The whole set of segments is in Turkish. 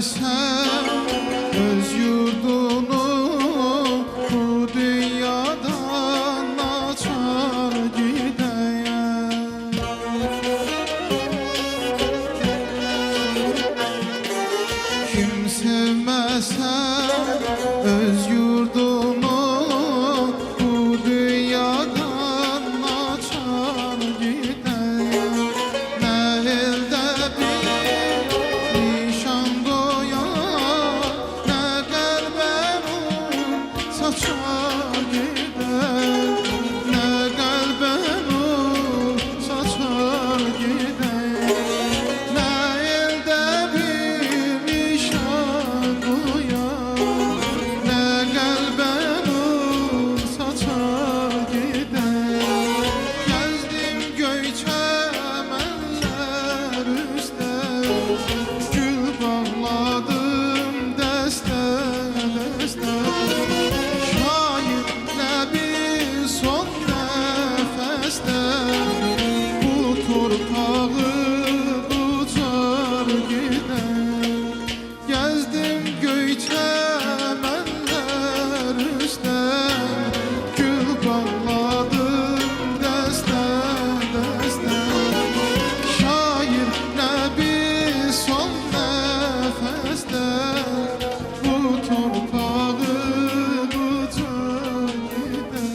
Kimsemesen öz yurdunu bu dünyadan açar gideyim. Kimsemesen öz yurdunu bu dünyadan açar gideyim. Ne elde saçar gider, ne kalben nur saçar gider, ne elde bir nişan duyar, ne kalben nur saçar gider. Gezdim göy çemenler üstte, gül bağladım deste deste. Son nefeste bu torpağı uçar gider. Gezdim göy çemenler üstte, gül bağladım deste deste. Şair Nebi son nefeste bu torpağı uçar gider.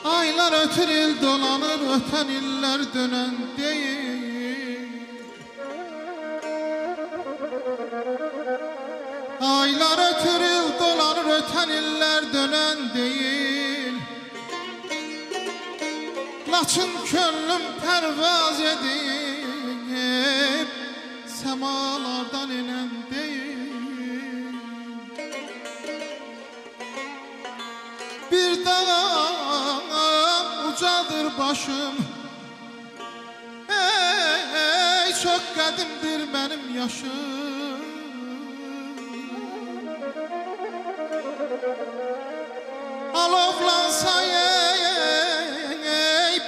Aylar ötür il dolanır, öten iller dönen değil. Aylar ötür il dolanır, öten iller dönen değil. Laçın könlüm pervaz edip semalardan inen değil. Bir dağa ucadır başım, ey çok qədimdir benim yaşım. Alovlansa ey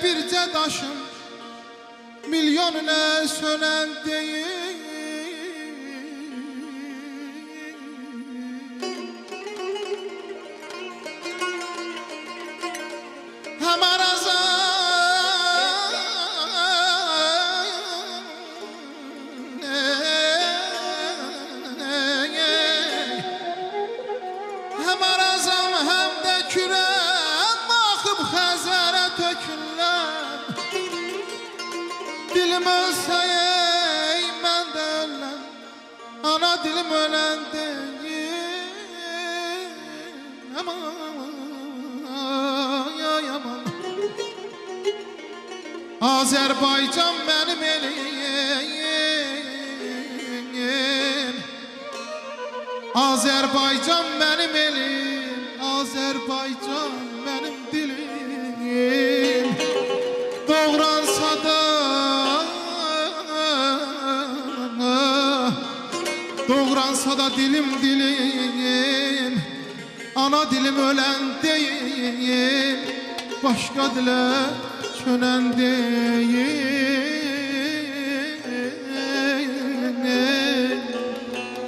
bircə daşım, milyon ilə sönen değil. Hemen azam hem de kürem bakıp Xəzərə tökürlər. Dilim ölsə ey mən də öləm, ana dilim ölən deyil. Aman ay aman, Azərbaycan mənim elim, Azərbaycan mənim elim, Azərbaycan mənim dilim. Doğransa da, doğransa da dilim dilim, ana dilim ölen değil, başka dile çönen değil.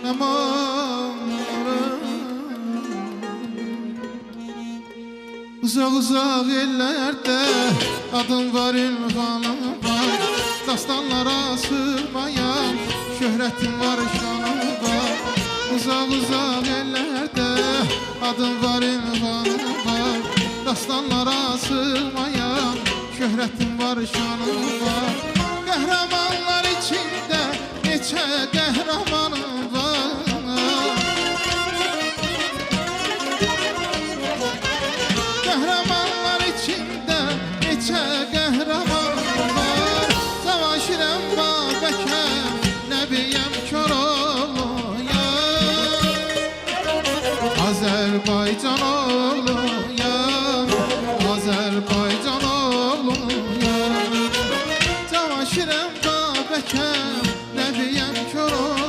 Aman uzak uzak ellerde adım var, ünvanım var. dastanlara sığmayan şöhretim var, şanım var. Uzaq uzaq ellerde adım var, ünvanım var. Dastanlara sığmayan şöhretim var, şanım var. Qəhrəmanlar içində neçə qəhrəmanım var. Qəhrəmanlar içində neçə qəhrəmanım var. Savaşırəm Babəkəm, Nəbiyəm Koroğluyam. Azərbaycan oğluyam, Azərbaycan oğluyam. Savaşırəm Babəkəm, Nəbiyəm Koroğluyam.